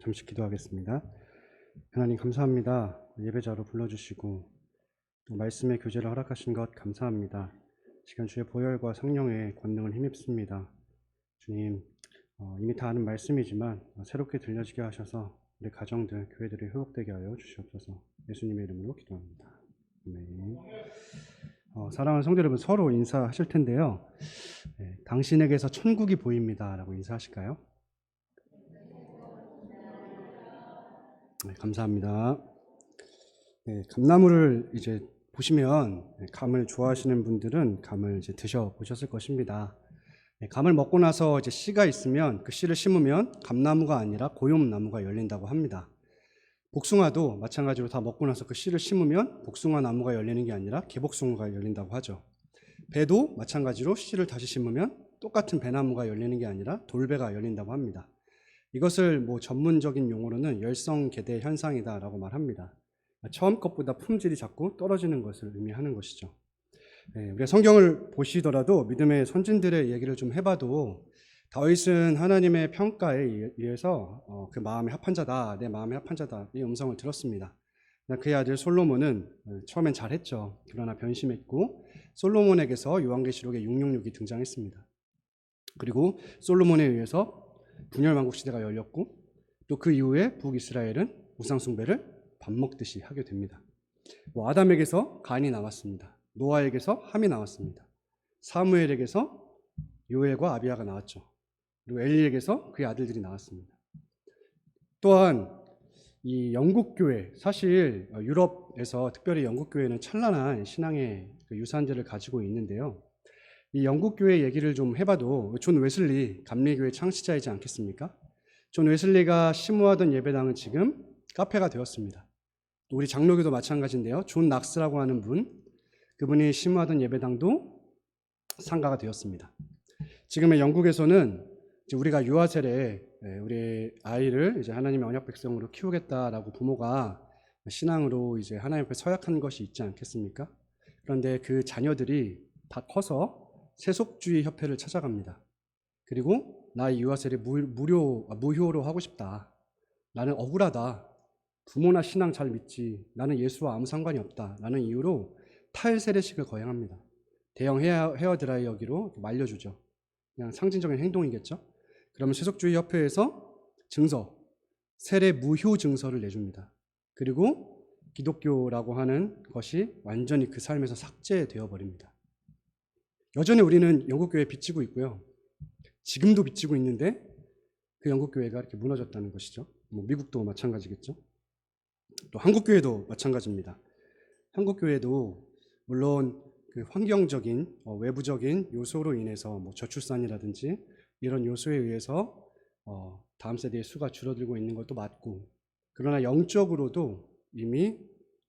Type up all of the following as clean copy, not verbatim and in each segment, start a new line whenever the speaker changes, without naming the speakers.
잠시 기도하겠습니다. 하나님 감사합니다. 예배자로 불러주시고 또 말씀의 교제를 허락하신 것 감사합니다. 시간 주의 보혈과 성령의 권능을 힘입습니다. 주님, 이미 다 아는 말씀이지만 새롭게 들려지게 하셔서 우리 가정들, 교회들이 회복되게 하여 주시옵소서. 예수님의 이름으로 기도합니다. 아멘. 사랑하는 성도 여러분, 서로 인사하실 텐데요. 당신에게서 천국이 보입니다 라고 인사하실까요? 네, 감사합니다. 감나무를 이제 보시면 감을 좋아하시는 분들은 감을 이제 드셔 보셨을 것입니다. 감을 먹고 나서 이제 씨가 있으면 그 씨를 심으면 감나무가 아니라 고용나무가 열린다고 합니다. 복숭아도 마찬가지로 다 먹고 나서 그 씨를 심으면 복숭아 나무가 열리는 게 아니라 개복숭아가 열린다고 하죠. 배도 마찬가지로 씨를 다시 심으면 똑같은 배나무가 열리는 게 아니라 돌배가 열린다고 합니다. 이것을 전문적인 용어로는 열성계대 현상이다라고 말합니다. 처음 것보다 품질이 자꾸 떨어지는 것을 의미하는 것이죠. 우리가 성경을 보시더라도 믿음의 선진들의 얘기를 좀 해봐도 다윗은 하나님의 평가에 의해서 그 마음에 합한 자다, 내 마음에 합한 자다 이 음성을 들었습니다. 그의 아들 솔로몬은 처음엔 잘했죠. 그러나 변심했고 솔로몬에게서 요한계시록에 666이 등장했습니다. 그리고 솔로몬에 의해서 분열왕국 시대가 열렸고 또 그 이후에 북이스라엘은 우상숭배를 밥 먹듯이 하게 됩니다. 아담에게서 가인이 나왔습니다. 노아에게서 함이 나왔습니다. 사무엘에게서 요엘과 아비야가 나왔죠. 그리고 엘리에게서 그의 아들들이 나왔습니다. 또한 이 영국교회, 사실 유럽에서 특별히 영국교회는 찬란한 신앙의 유산들을 가지고 있는데요. 이 영국교회 얘기를 좀 해봐도 존 웨슬리 감리교회 창시자이지 않겠습니까? 존 웨슬리가 심무하던 예배당은 지금 카페가 되었습니다. 또 우리 장로교도 마찬가지인데요. 존 낙스라고 하는 그분이 심무하던 예배당도 상가가 되었습니다. 지금의 영국에서는 이제 우리가 유아 세례에 우리 아이를 이제 하나님의 언약 백성으로 키우겠다라고 부모가 신앙으로 이제 하나님 앞에 서약한 것이 있지 않겠습니까? 그런데 그 자녀들이 다 커서 세속주의 협회를 찾아갑니다. 그리고 나 이 유아 세례 무효로 하고 싶다. 나는 억울하다. 부모나 신앙 잘 믿지. 나는 예수와 아무 상관이 없다. 라는 이유로 탈세례식을 거행합니다. 대형 헤어드라이어기로 말려주죠. 그냥 상징적인 행동이겠죠. 그러면 세속주의 협회에서 증서, 세례 무효 증서를 내줍니다. 그리고 기독교라고 하는 것이 완전히 그 삶에서 삭제되어 버립니다. 여전히 우리는 영국교회에 빚지고 있고요. 지금도 빚지고 있는데 그 영국교회가 이렇게 무너졌다는 것이죠. 미국도 마찬가지겠죠. 또 한국교회도 마찬가지입니다. 한국교회도 물론 그 환경적인 외부적인 요소로 인해서 저출산이라든지 이런 요소에 의해서 다음 세대의 수가 줄어들고 있는 것도 맞고, 그러나 영적으로도 이미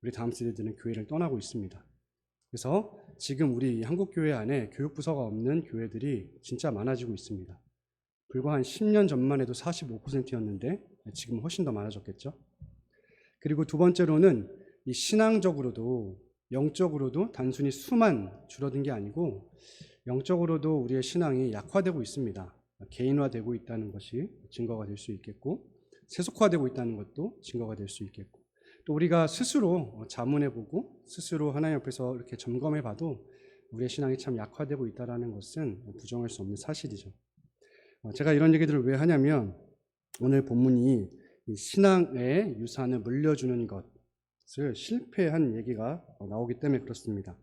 우리 다음 세대들은 교회를 떠나고 있습니다. 그래서 지금 우리 한국교회 안에 교육부서가 없는 교회들이 진짜 많아지고 있습니다. 불과 한 10년 전만 해도 45%였는데 지금 훨씬 더 많아졌겠죠. 그리고 두 번째로는 이 신앙적으로도 영적으로도 단순히 수만 줄어든 게 아니고 영적으로도 우리의 신앙이 약화되고 있습니다. 개인화되고 있다는 것이 증거가 될 수 있겠고, 세속화되고 있다는 것도 증거가 될 수 있겠고, 또 우리가 스스로 자문해보고 스스로 하나님 앞에서 이렇게 점검해봐도 우리의 신앙이 참 약화되고 있다는 것은 부정할 수 없는 사실이죠. 제가 이런 얘기들을 왜 하냐면 오늘 본문이 신앙의 유산을 물려주는 것을 실패한 얘기가 나오기 때문에 그렇습니다.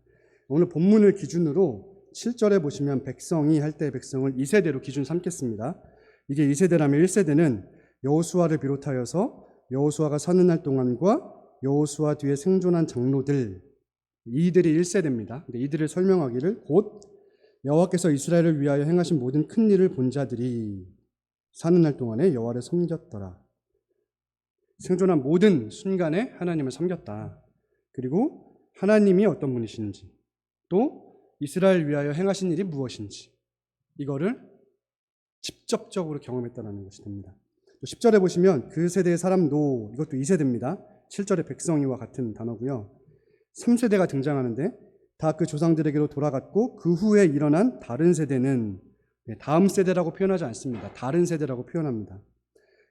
오늘 본문을 기준으로 7절에 보시면 백성이 할 때 백성을 2세대로 기준 삼겠습니다. 이게 2세대라면 1세대는 여호수아를 비롯하여서 여호수아가 사는 날 동안과 여호수아 뒤에 생존한 장로들, 이들이 1세대입니다. 근데 이들을 설명하기를 곧 여호와께서 이스라엘을 위하여 행하신 모든 큰 일을 본 자들이 사는 날 동안에 여호와를 섬겼더라. 생존한 모든 순간에 하나님을 섬겼다. 그리고 하나님이 어떤 분이신지, 또 이스라엘 위하여 행하신 일이 무엇인지 이거를 직접적으로 경험했다는 것이 됩니다. 또 10절에 보시면 그 세대의 사람도, 이것도 2세대입니다. 7절에 백성이와 같은 단어고요. 3세대가 등장하는데 다 그 조상들에게로 돌아갔고 그 후에 일어난 다른 세대는 다음 세대라고 표현하지 않습니다. 다른 세대라고 표현합니다.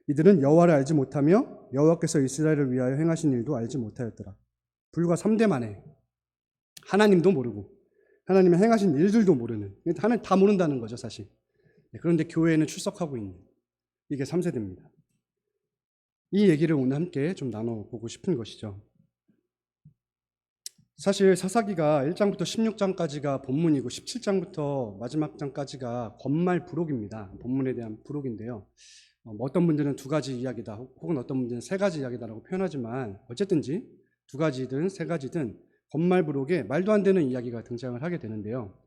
이들은 여호와를 알지 못하며 여호와께서 이스라엘을 위하여 행하신 일도 알지 못하였더라. 불과 3대 만에 하나님도 모르고 하나님의 행하신 일들도 모르는, 하나님 다 모른다는 거죠 사실. 그런데 교회에는 출석하고 있는, 이게 3세대입니다. 이 얘기를 오늘 함께 좀 나눠보고 싶은 것이죠. 사실 사사기가 1장부터 16장까지가 본문이고 17장부터 마지막 장까지가 권말 부록입니다. 본문에 대한 부록인데요. 어떤 분들은 2가지 이야기다, 혹은 어떤 분들은 3가지 이야기다라고 표현하지만 어쨌든지 2가지든 3가지든 권말 부록에 말도 안 되는 이야기가 등장을 하게 되는데요.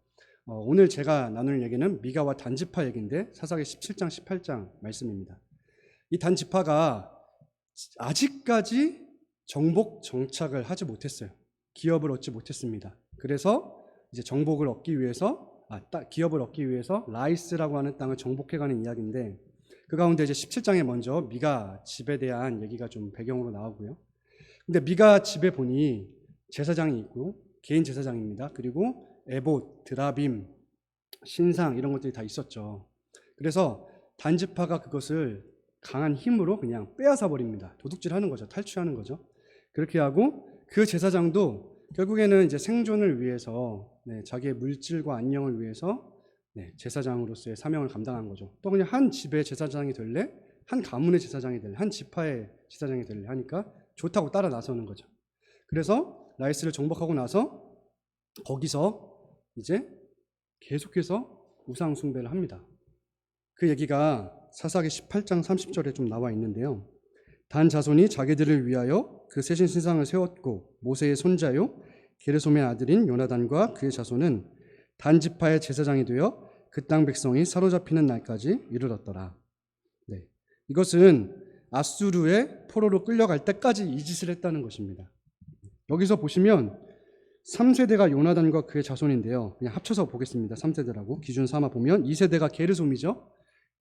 오늘 제가 나눌 얘기는 미가와 단지파 얘기인데 사사기 17장, 18장 말씀입니다. 이 단지파가 아직까지 정복 정착을 하지 못했어요. 기업을 얻지 못했습니다. 그래서 이제 정복을 얻기 위해서, 기업을 얻기 위해서 라이스라고 하는 땅을 정복해가는 이야기인데, 그 가운데 이제 17장에 먼저 미가 집에 대한 얘기가 좀 배경으로 나오고요. 근데 미가 집에 보니 제사장이 있고, 개인 제사장입니다. 그리고 에봇, 드라빔, 신상 이런 것들이 다 있었죠. 그래서 단지파가 그것을 강한 힘으로 그냥 빼앗아 버립니다. 도둑질하는 거죠. 탈취하는 거죠. 그렇게 하고 그 제사장도 결국에는 이제 생존을 위해서, 자기의 물질과 안녕을 위해서 제사장으로서의 사명을 감당한 거죠. 또 그냥 한 집의 제사장이 될래, 한 가문의 제사장이 될래, 한 지파의 제사장이 될래 하니까 좋다고 따라 나서는 거죠. 그래서 라이스를 정복하고 나서 거기서 이제 계속해서 우상 숭배를 합니다. 그 얘기가 사사기 18장 30절에 좀 나와 있는데요. 단 자손이 자기들을 위하여 그 세신 신상을 세웠고 모세의 손자요 게르솜의 아들인 요나단과 그의 자손은 단 지파의 제사장이 되어 그 땅 백성이 사로잡히는 날까지 이르렀더라. 이것은 아수르의 포로로 끌려갈 때까지 이 짓을 했다는 것입니다. 여기서 보시면 3세대가 요나단과 그의 자손인데요. 그냥 합쳐서 보겠습니다. 3세대라고 기준 삼아 보면 2세대가 게르솜이죠.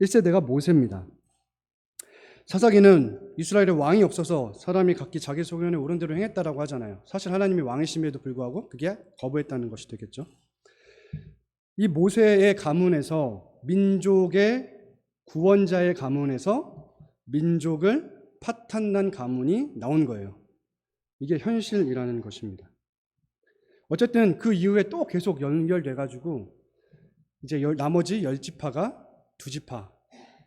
1세대가 모세입니다. 사사기는 이스라엘에 왕이 없어서 사람이 각기 자기 소견에 옳은 대로 행했다라고 하잖아요. 사실 하나님이 왕이심에도 불구하고 그게 거부했다는 것이 되겠죠. 이 모세의 가문에서, 민족의 구원자의 가문에서 민족을 파탄난 가문이 나온 거예요. 이게 현실이라는 것입니다. 어쨌든 그 이후에 또 계속 연결돼가지고 이제 나머지 10지파가 2지파,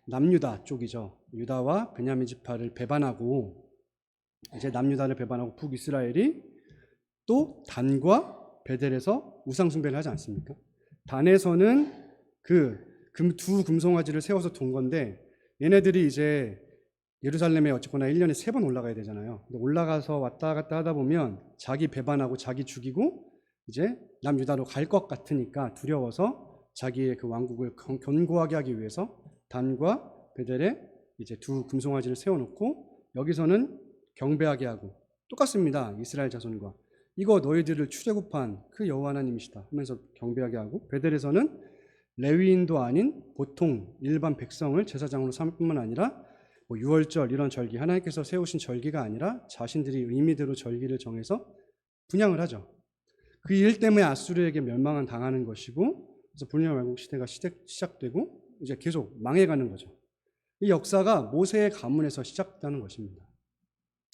남유다 쪽이죠. 유다와 베냐민 지파를 배반하고, 이제 남유다를 배반하고 북이스라엘이 또 단과 베델에서 우상 숭배를 하지 않습니까? 단에서는 그 두 금송아지를 세워서 둔 건데, 얘네들이 이제 예루살렘에 어쨌거나 1년에 3번 올라가야 되잖아요. 근데 올라가서 왔다 갔다 하다 보면 자기 배반하고 자기 죽이고 이제 남유다로 갈 것 같으니까 두려워서 자기의 그 왕국을 견고하게 하기 위해서 단과 베델에 이제 2 금송아지를 세워놓고, 여기서는 경배하게 하고, 똑같습니다. 이스라엘 자손과 이거 너희들을 출애굽한 그 여호와 하나님이시다 하면서 경배하게 하고, 베델에서는 레위인도 아닌 보통 일반 백성을 제사장으로 삼을 뿐만 아니라 유월절 이런 절기, 하나님께서 세우신 절기가 아니라 자신들이 의미대로 절기를 정해서 분향을 하죠. 그 일 때문에 아수르에게 멸망을 당하는 것이고, 그래서 분열왕국 시대가 시작되고 이제 계속 망해가는 거죠. 이 역사가 모세의 가문에서 시작되는 것입니다.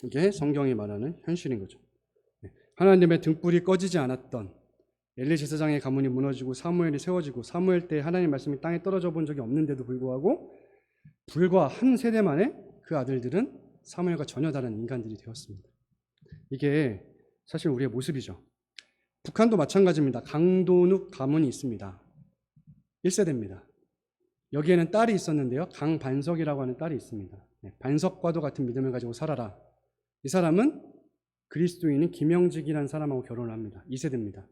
이게 성경이 말하는 현실인 거죠. 하나님의 등불이 꺼지지 않았던 엘리 제사장의 가문이 무너지고 사무엘이 세워지고, 사무엘 때 하나님 말씀이 땅에 떨어져 본 적이 없는데도 불구하고 불과 한 세대 만에 그 아들들은 사무엘과 전혀 다른 인간들이 되었습니다. 이게 사실 우리의 모습이죠. 북한도 마찬가지입니다. 강도눅 가문이 있습니다. 1세대입니다. 여기에는 딸이 있었는데요. 강반석이라고 하는 딸이 있습니다. 반석과도 같은 믿음을 가지고 살아라. 이 사람은 그리스도인인 김영직이라는 사람하고 결혼을 합니다. 2세대입니다.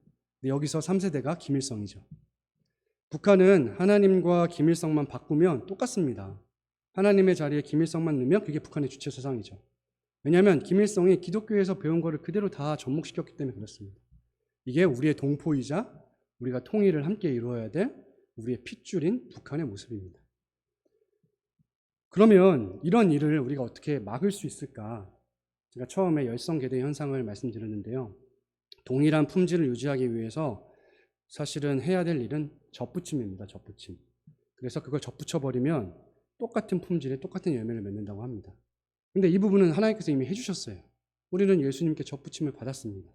여기서 3세대가 김일성이죠. 북한은 하나님과 김일성만 바꾸면 똑같습니다. 하나님의 자리에 김일성만 넣으면 그게 북한의 주체 사상이죠. 왜냐하면 김일성이 기독교에서 배운 거를 그대로 다 접목시켰기 때문에 그렇습니다. 이게 우리의 동포이자 우리가 통일을 함께 이루어야 될 우리의 핏줄인 북한의 모습입니다. 그러면 이런 일을 우리가 어떻게 막을 수 있을까? 제가 처음에 열성계대 현상을 말씀드렸는데요. 동일한 품질을 유지하기 위해서 사실은 해야 될 일은 접붙임입니다. 접붙임. 그래서 그걸 접붙여버리면 똑같은 품질의 똑같은 열매를 맺는다고 합니다. 근데 이 부분은 하나님께서 이미 해주셨어요. 우리는 예수님께 접붙임을 받았습니다.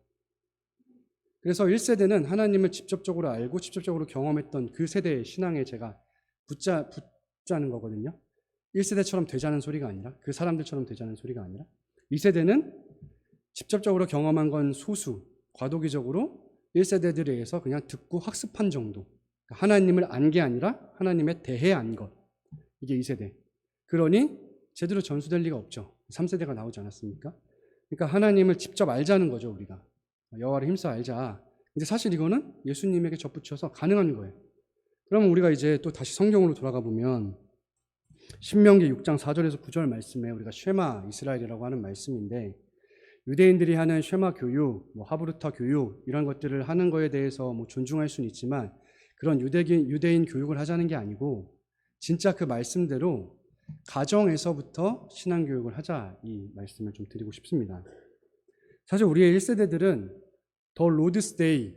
그래서 1세대는 하나님을 직접적으로 알고 직접적으로 경험했던 그 세대의 신앙에 제가 붙자는 거거든요. 1세대처럼 되자는 소리가 아니라, 그 사람들처럼 되자는 소리가 아니라, 2세대는 직접적으로 경험한 건 소수, 과도기적으로 1세대들에 의해서 그냥 듣고 학습한 정도. 하나님을 안 게 아니라 하나님에 대해 안 것. 이게 2세대. 그러니 제대로 전수될 리가 없죠. 3세대가 나오지 않았습니까? 그러니까 하나님을 직접 알자는 거죠, 우리가. 여호와를 힘써 알자. 근데 사실 이거는 예수님에게 접붙여서 가능한 거예요. 그러면 우리가 이제 또 다시 성경으로 돌아가 보면 신명기 6장 4절에서 9절 말씀에 우리가 쉐마 이스라엘이라고 하는 말씀인데, 유대인들이 하는 쉐마 교육, 하브루타 교육 이런 것들을 하는 거에 대해서 존중할 수는 있지만 그런 유대인 교육을 하자는 게 아니고 진짜 그 말씀대로 가정에서부터 신앙교육을 하자, 이 말씀을 좀 드리고 싶습니다. 사실 우리의 1세대들은 더 로드스 데이,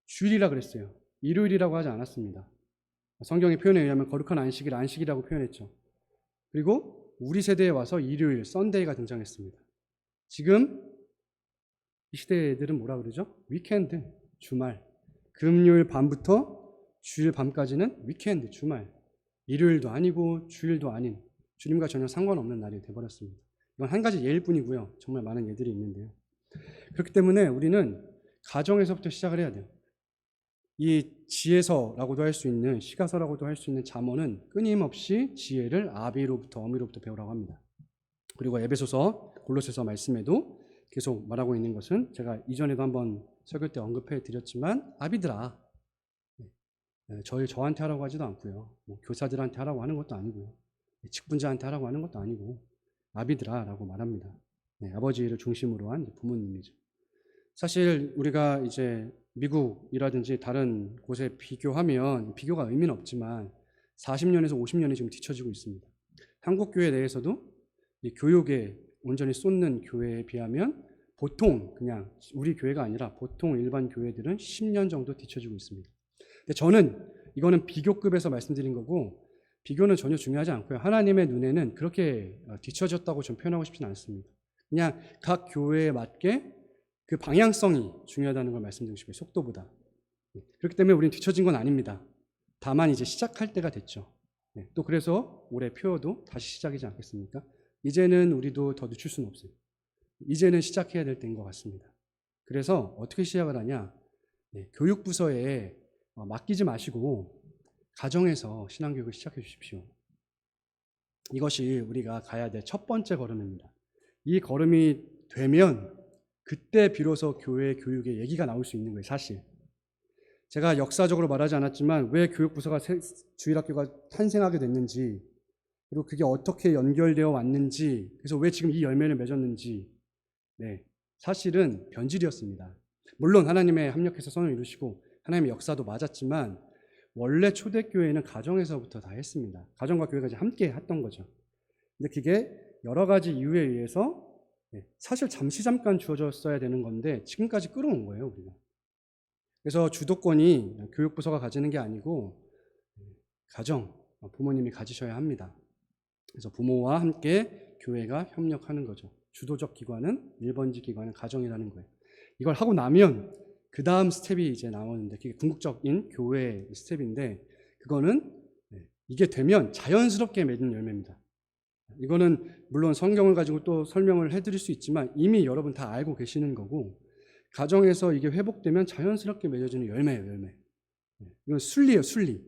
주일이라 그랬어요. 일요일이라고 하지 않았습니다. 성경의 표현에 의하면 거룩한 안식일, 안식이라고 표현했죠. 그리고 우리 세대에 와서 일요일, 썬데이가 등장했습니다. 지금 이 시대들은 뭐라 그러죠? 위켄드, 주말. 금요일 밤부터 주일 밤까지는 위켄드, 주말. 일요일도 아니고 주일도 아닌, 주님과 전혀 상관없는 날이 되어버렸습니다. 이건 한 가지 예일 뿐이고요. 정말 많은 예들이 있는데요. 그렇기 때문에 우리는 가정에서부터 시작을 해야 돼요. 이 지혜서라고도 할 수 있는, 시가서라고도 할 수 있는 잠언은 끊임없이 지혜를 아비로부터, 어미로부터 배우라고 합니다. 그리고 에베소서, 골로새서 말씀에도 계속 말하고 있는 것은 제가 이전에도 한번 설교 때 언급해 드렸지만, 아비들아, 저한테 하라고 하지도 않고요. 교사들한테 하라고 하는 것도 아니고요. 직분자한테 하라고 하는 것도 아니고 아비들아라고 말합니다. 아버지를 중심으로 한 부모님이죠. 사실 우리가 이제 미국이라든지 다른 곳에 비교하면 비교가 의미는 없지만 40년에서 50년이 지금 뒤처지고 있습니다. 한국 교회 내에서도 이 교육에 온전히 쏟는 교회에 비하면 보통 그냥 우리 교회가 아니라 보통 일반 교회들은 10년 정도 뒤처지고 있습니다. 근데 저는 이거는 비교급에서 말씀드린 거고, 비교는 전혀 중요하지 않고요. 하나님의 눈에는 그렇게 뒤처졌다고 좀 표현하고 싶지는 않습니다. 그냥 각 교회에 맞게 그 방향성이 중요하다는 걸 말씀드리고 싶어요. 속도보다. 그렇기 때문에 우리는 뒤처진 건 아닙니다. 다만 이제 시작할 때가 됐죠. 또 그래서 올해 표어도 다시 시작이지 않겠습니까? 이제는 우리도 더 늦출 수는 없어요. 이제는 시작해야 될 때인 것 같습니다. 그래서 어떻게 시작을 하냐? 교육부서에 맡기지 마시고 가정에서 신앙교육을 시작해 주십시오. 이것이 우리가 가야 될 첫 번째 걸음입니다. 이 걸음이 되면 그때 비로소 교회 교육의 얘기가 나올 수 있는 거예요. 사실 제가 역사적으로 말하지 않았지만 왜 교육부서가 주일학교가 탄생하게 됐는지, 그리고 그게 어떻게 연결되어 왔는지, 그래서 왜 지금 이 열매를 맺었는지, 사실은 변질이었습니다. 물론 하나님의 합력해서 선을 이루시고 하나님의 역사도 맞았지만 원래 초대교회는 가정에서부터 다 했습니다. 가정과 교회가 함께 했던 거죠. 근데 그게 여러 가지 이유에 의해서 사실 잠깐 주어졌어야 되는 건데 지금까지 끌어온 거예요, 우리가. 그래서 주도권이 교육부서가 가지는 게 아니고 가정, 부모님이 가지셔야 합니다. 그래서 부모와 함께 교회가 협력하는 거죠. 주도적 기관은, 1번지 기관은 가정이라는 거예요. 이걸 하고 나면 그 다음 스텝이 이제 나오는데, 그게 궁극적인 교회 스텝인데, 그거는 이게 되면 자연스럽게 맺는 열매입니다. 이거는 물론 성경을 가지고 또 설명을 해드릴 수 있지만 이미 여러분 다 알고 계시는 거고, 가정에서 이게 회복되면 자연스럽게 맺어지는 열매예요, 열매. 이건 순리예요, 순리.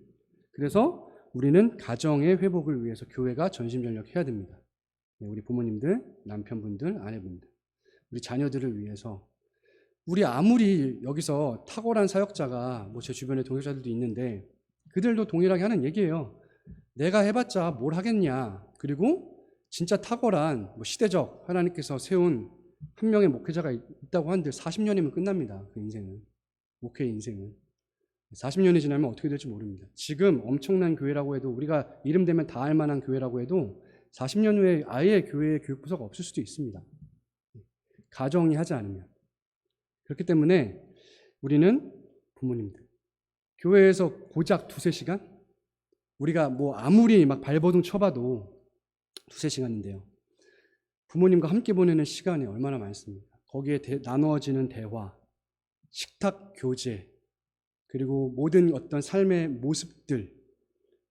그래서 우리는 가정의 회복을 위해서 교회가 전심전력해야 됩니다. 우리 부모님들, 남편분들, 아내분들, 우리 자녀들을 위해서. 우리 아무리 여기서 탁월한 사역자가 제 주변에 동역자들도 있는데 그들도 동일하게 하는 얘기예요. 내가 해봤자 뭘 하겠냐. 그리고 진짜 탁월한 시대적 하나님께서 세운 한 명의 목회자가 있다고 한들 40년이면 끝납니다. 그 인생은. 목회 인생은. 40년이 지나면 어떻게 될지 모릅니다. 지금 엄청난 교회라고 해도, 우리가 이름 대면 다 알만한 교회라고 해도 40년 후에 아예 교회에 교육부서가 없을 수도 있습니다. 가정이 하지 않으면. 그렇기 때문에 우리는 부모님들, 교회에서 고작 2-3시간? 우리가 뭐 아무리 막 발버둥 쳐봐도 두세 시간인데요. 부모님과 함께 보내는 시간이 얼마나 많습니까? 거기에 나누어지는 대화, 식탁 교제, 그리고 모든 어떤 삶의 모습들,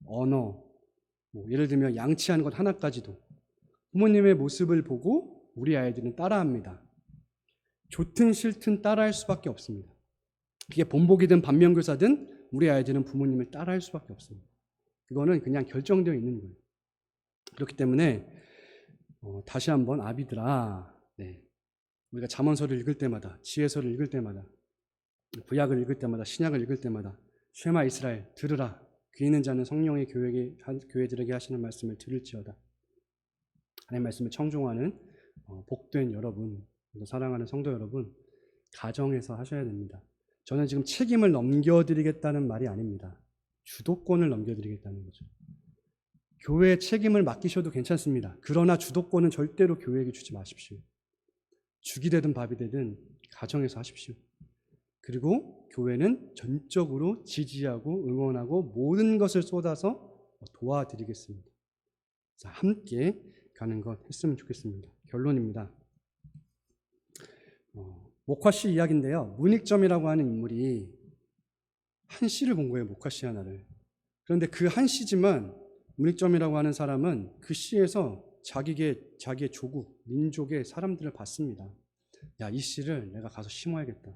언어, 뭐 예를 들면 양치하는 것 하나까지도 부모님의 모습을 보고 우리 아이들은 따라합니다. 좋든 싫든 따라할 수밖에 없습니다. 그게 본보기든 반면교사든 우리 아이들은 부모님을 따라할 수밖에 없습니다. 그거는 그냥 결정되어 있는 거예요. 그렇기 때문에 다시 한번 아비들아, 우리가 잠언서를 읽을 때마다, 지혜서를 읽을 때마다, 구약을 읽을 때마다, 신약을 읽을 때마다 쉐마 이스라엘 들으라. 귀 있는 자는 성령의 교회들에게 하시는 말씀을 들을지어다. 하나님의 말씀을 청종하는 복된 여러분, 사랑하는 성도 여러분, 가정에서 하셔야 됩니다. 저는 지금 책임을 넘겨드리겠다는 말이 아닙니다. 주도권을 넘겨드리겠다는 거죠. 교회에 책임을 맡기셔도 괜찮습니다. 그러나 주도권은 절대로 교회에게 주지 마십시오. 죽이 되든 밥이 되든 가정에서 하십시오. 그리고 교회는 전적으로 지지하고 응원하고 모든 것을 쏟아서 도와드리겠습니다. 자, 함께 가는 것 했으면 좋겠습니다. 결론입니다. 목화씨 이야기인데요. 문익점이라고 하는 인물이 한 시를 본 거예요. 목화씨 하나를. 그런데 그 한 시지만 문익점이라고 하는 사람은 그 시에서 자기의 조국, 민족의 사람들을 봤습니다. 야, 이 시를 내가 가서 심어야겠다.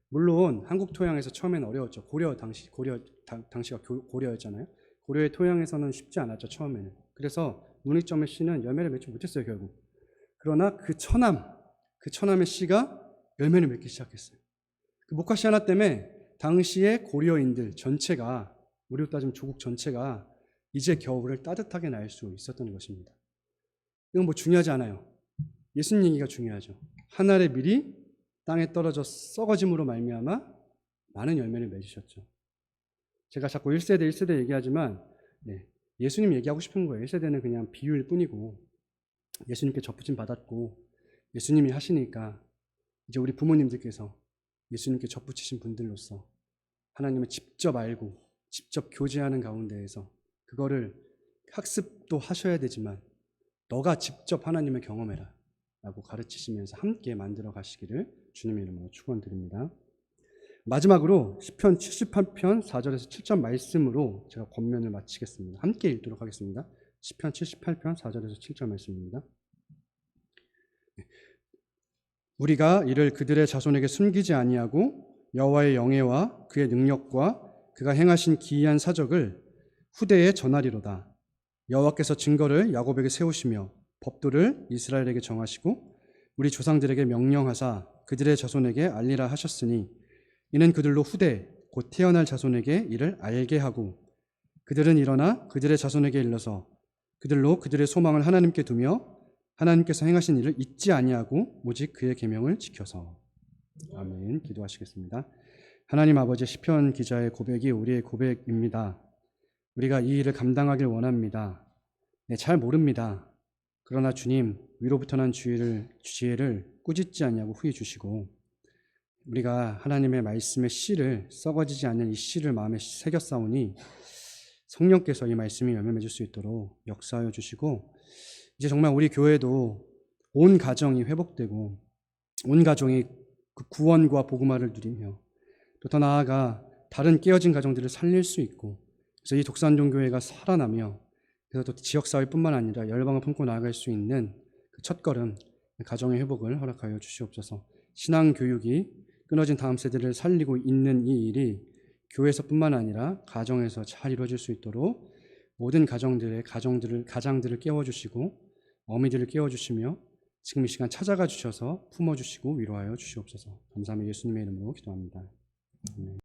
물론 한국 토양에서 처음에는 어려웠죠. 당시가 고려였잖아요. 고려의 토양에서는 쉽지 않았죠. 처음에는. 그래서 문익점의 시는 열매를 맺지 못했어요. 결국. 그러나 그 처남의 시가 열매를 맺기 시작했어요. 그 목화씨 하나 때문에 당시의 고려인들 전체가, 우리로 따지면 조국 전체가 이제 겨울을 따뜻하게 날 수 있었던 것입니다. 이건 뭐 중요하지 않아요. 예수님 얘기가 중요하죠. 한 알의 밀이 땅에 떨어져 썩어짐으로 말미암아 많은 열매를 맺으셨죠. 제가 자꾸 1세대 얘기하지만 예수님 얘기하고 싶은 거예요. 1세대는 그냥 비유일 뿐이고 예수님께 접붙임 받았고 예수님이 하시니까 이제 우리 부모님들께서 예수님께 접붙이신 분들로서 하나님을 직접 알고 직접 교제하는 가운데에서 그거를 학습도 하셔야 되지만 너가 직접 하나님을 경험해라 라고 가르치시면서 함께 만들어 가시기를 주님의 이름으로 축원드립니다. 마지막으로 시편 78편 4절에서 7절 말씀으로 제가 권면을 마치겠습니다. 함께 읽도록 하겠습니다. 시편 78편 4절에서 7절 말씀입니다. 우리가 이를 그들의 자손에게 숨기지 아니하고 여호와의 영예와 그의 능력과 그가 행하신 기이한 사적을 후대에 전하리로다. 여호와께서 증거를 야곱에게 세우시며 법도를 이스라엘에게 정하시고 우리 조상들에게 명령하사 그들의 자손에게 알리라 하셨으니 이는 그들로 후대 곧 태어날 자손에게 이를 알게 하고 그들은 일어나 그들의 자손에게 일러서 그들로 그들의 소망을 하나님께 두며 하나님께서 행하신 일을 잊지 아니하고 오직 그의 계명을 지켜서. 아멘. 기도하시겠습니다. 하나님 아버지, 시편 기자의 고백이 우리의 고백입니다. 우리가 이 일을 감당하길 원합니다. 잘 모릅니다. 그러나 주님, 위로부터 난 지혜를 꾸짖지 않냐고 후히 주시고 우리가 하나님의 말씀의 씨를, 썩어지지 않는 이 씨를 마음에 새겼사오니 성령께서 이 말씀이 열매 맺을 수 있도록 역사하여 주시고 이제 정말 우리 교회도 온 가정이 회복되고 온 가정이 그 구원과 복음화를 누리며 또 더 나아가 다른 깨어진 가정들을 살릴 수 있고 그래서 이 독산종교회가 살아나며 그래서 또 지역사회뿐만 아니라 열방을 품고 나아갈 수 있는 그 첫걸음 가정의 회복을 허락하여 주시옵소서. 신앙교육이 끊어진 다음 세대를 살리고 있는 이 일이 교회에서뿐만 아니라 가정에서 잘 이루어질 수 있도록 모든 가장들을 깨워주시고 어미들을 깨워주시며 지금 이 시간 찾아가 주셔서 품어주시고 위로하여 주시옵소서. 감사하며 예수님의 이름으로 기도합니다. 아멘.